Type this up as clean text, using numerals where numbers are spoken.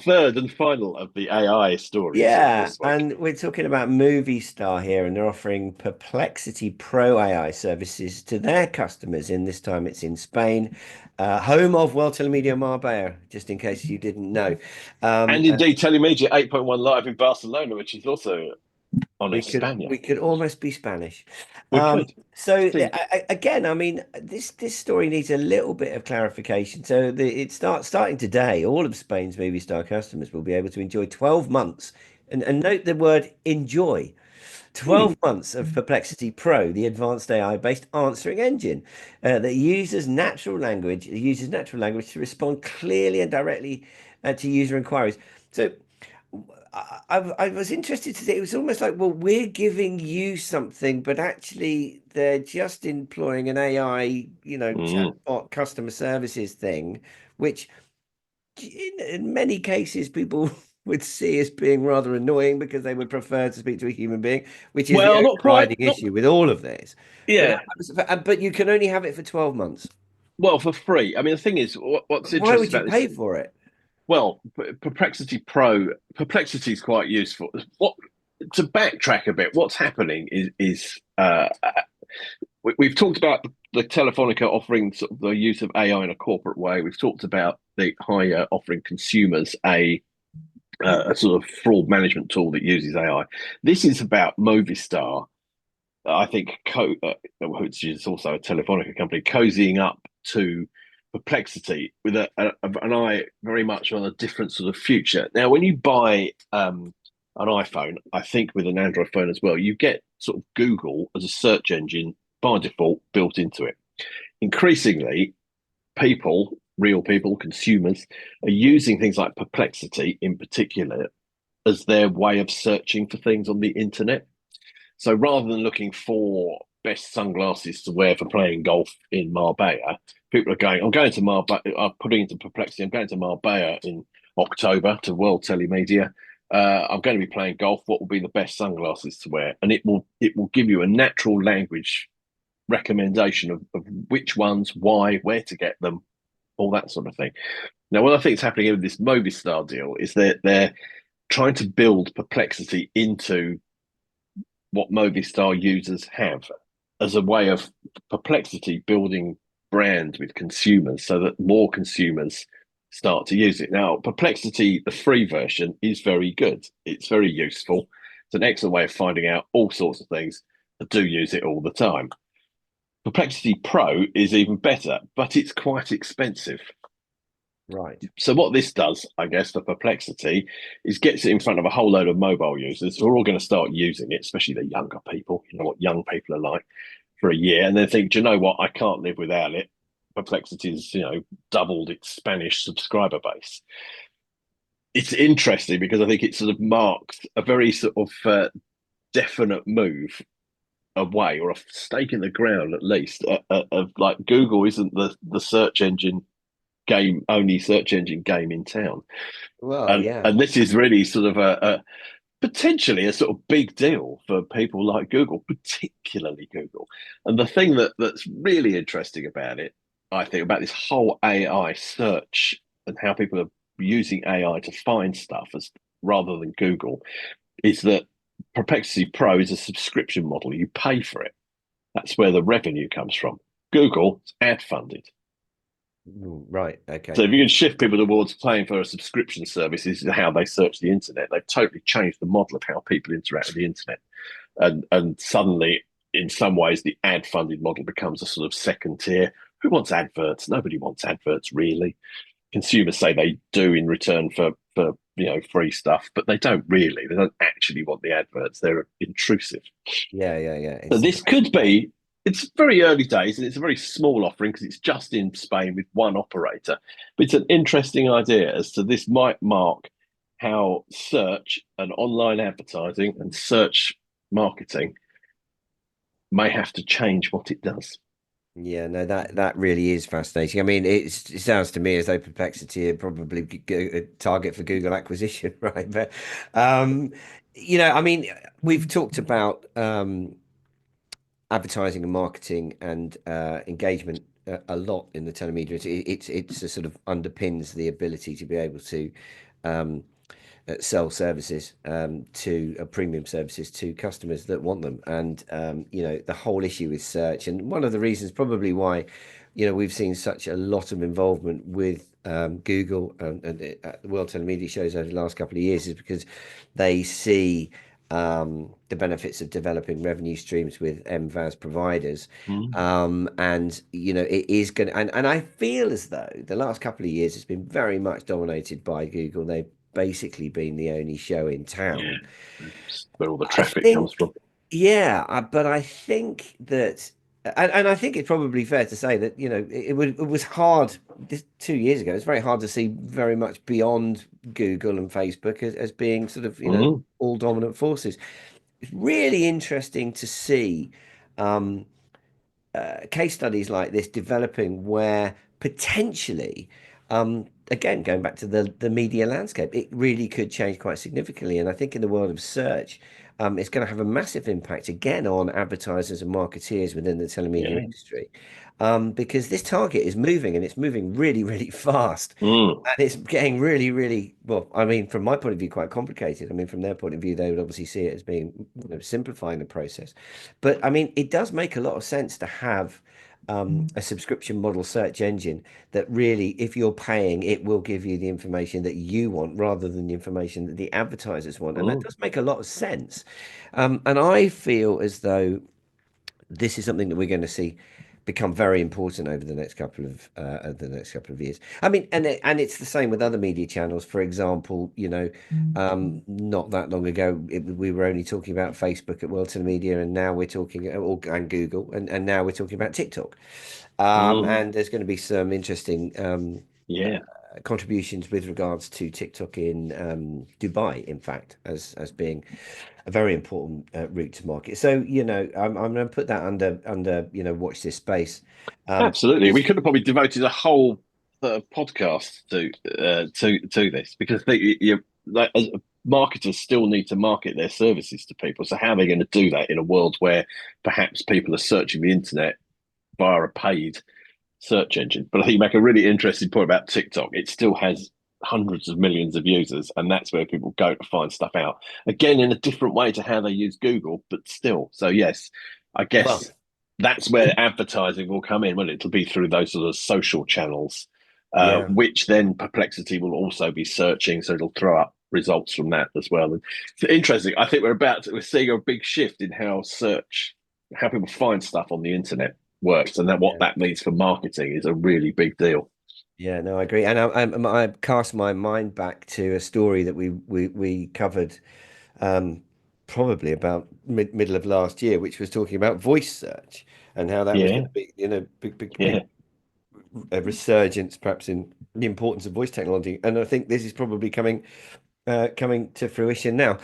third and final of the AI stories of Yeah, this week. and we're talking about Movistar here, and they're offering Perplexity Pro AI services to their customers. In this time, it's in Spain, home of World Telemedia Marbella, just in case you didn't know. And And indeed, Telemedia 8.1 live in Barcelona, which is also on we could España. we could almost be Spanish. We could. So See, again, I mean, this story needs a little bit of clarification. So it starting today. All of Spain's Movistar customers will be able to enjoy 12 months, and note the word enjoy. 12 hmm. months of Perplexity Pro, the advanced AI-based answering engine that uses natural language to respond clearly and directly to user inquiries. So I was interested to see it was almost like, well, we're giving you something, but actually they're just employing an AI, Mm. chatbot customer services thing, which in many cases people would see as being rather annoying because they would prefer to speak to a human being, which is the Well, not quite. overriding Not issue with all of this. But yeah. but you can only have it for 12 months. Well, for free. I mean, the thing is, what's Why interesting would you about this? pay for it? Well, Perplexity Pro, Perplexity is quite useful. What to backtrack a bit? What's happening we've talked about the Telefonica offering sort of the use of AI in a corporate way. We've talked about the higher offering consumers a sort of fraud management tool that uses AI. This is about Movistar. I think which is also a Telefonica company, cozying up to Perplexity with an eye very much on a different sort of future. Now, when you buy an iPhone, I think with an Android phone as well, you get sort of Google as a search engine by default built into it. Increasingly, real people, consumers, are using things like Perplexity in particular as their way of searching for things on the internet. So rather than looking for best sunglasses to wear for playing golf in Marbella, people are going, I'm going to Marbella, I'm putting into Perplexity, I'm going to Marbella in October to World Telemedia. I'm going to be playing golf. What will be the best sunglasses to wear? And it will give you a natural language recommendation of which ones, why, where to get them, all that sort of thing. Now, what I think is happening with this Movistar deal is that they're trying to build Perplexity into what Movistar users have as a way of Perplexity building brand with consumers so that more consumers start to use it. Now, Perplexity, the free version, is very good. It's very useful. It's an excellent way of finding out all sorts of things. I do use it all the time. Perplexity Pro is even better, but it's quite expensive. Right. So what this does, I guess, for Perplexity is gets it in front of a whole load of mobile users who are all going to start using it, especially the younger people. You know what young people are like for a year, and then think, do you know what? I can't live without it. Perplexity's, doubled its Spanish subscriber base. It's interesting because I think it sort of marks a very sort of definite move away or a stake in the ground at least of like Google isn't the search engine game only search engine game in town. Well, and yeah. and this is really sort of a potentially a sort of big deal for people like Google, particularly Google. And the thing that's really interesting about it, I think, about this whole AI search and how people are using AI to find stuff as rather than Google, is that Perplexity Pro is a subscription model. You pay for it. That's where the revenue comes from. Google is ad funded. Right. So Okay. if you can shift people towards paying for a subscription service, this is how they search the internet. They've totally changed the model of how people interact with the internet. And suddenly, in some ways, the ad funded model becomes a sort of second tier. Who wants adverts? Nobody wants adverts, really. Consumers say they do in return for free stuff, but they don't really. They don't actually want the adverts. They're intrusive. Yeah, yeah, yeah. So It's this could be, it's very early days and it's a very small offering because it's just in Spain with one operator. But it's an interesting idea as to this might mark how search and online advertising and search marketing may have to change what it does. yeah, no, that really is fascinating. I mean, it sounds to me as though Perplexity are probably a target for Google acquisition, right? But um, I mean, we've talked about advertising and marketing and engagement a lot in the telemedia. It's a sort of underpins the ability to be able to sell services to premium services to customers that want them. And the whole issue with search, and one of the reasons probably why we've seen such a lot of involvement with Google and the World Telemedia shows over the last couple of years is because they see the benefits of developing revenue streams with MVAS providers. Mm. And it is going to, and I feel as though the last couple of years has been very much dominated by Google. They've basically been the only show in Yeah, town. that's where all the I traffic comes think, from. yeah, but I think that, and I think it's probably fair to say that, it was hard this 2 years ago. It's very hard to see very much beyond Google and Facebook as being sort of, Mm. all dominant forces. It's really interesting to see um, case studies like this developing where potentially, again, going back to the media landscape, it really could change quite significantly. And I think in the world of search, it's going to have a massive impact again on advertisers and marketeers within the telemedia Yeah. industry. Because this target is moving and it's moving really, really fast. Mm. And it's getting really, really, well, I mean, from my point of view, quite complicated. I mean, from their point of view, they would obviously see it as being, simplifying the process. But I mean, it does make a lot of sense to have a subscription model search engine that really, if you're paying, it will give you the information that you want rather than the information that the advertisers want. And that Mm. does make a lot of sense. And I feel as though this is something that we're going to see become very important over the next couple of years. I mean, and it's the same with other media channels. For example, not that long ago, we were only talking about Facebook at World Telemedia, and now we're talking, and Google, and now we're talking about TikTok. Mm. And there's going to be some interesting Yeah. contributions with regards to TikTok in Dubai, in fact, as being a very important route to market. So, I'm going to put that under watch this space. Absolutely. We Because could have probably devoted a whole podcast to this because like, as marketers still need to market their services to people. So how are they going to do that in a world where perhaps people are searching the internet via a paid search engine? But I think you make a really interesting point about TikTok. It still has hundreds of millions of users, and that's where people go to find stuff out. Again, in a different way to how they use Google, but still. So yes, I well, guess that's where advertising will come in. Well, it'll be through those sort of social channels, yeah. which then Perplexity will also be searching, so it'll throw up results from that as well. And it's interesting. I think we're seeing a big shift in how people find stuff on the internet works, and that what Yeah. that means for marketing is a really big deal. Yeah, no, I agree. And I cast my mind back to a story that we covered um, probably about middle of last year, which was talking about voice search and how that was going Yeah, to be, big yeah, a resurgence perhaps in the importance of voice technology. And I think this is probably coming to fruition now.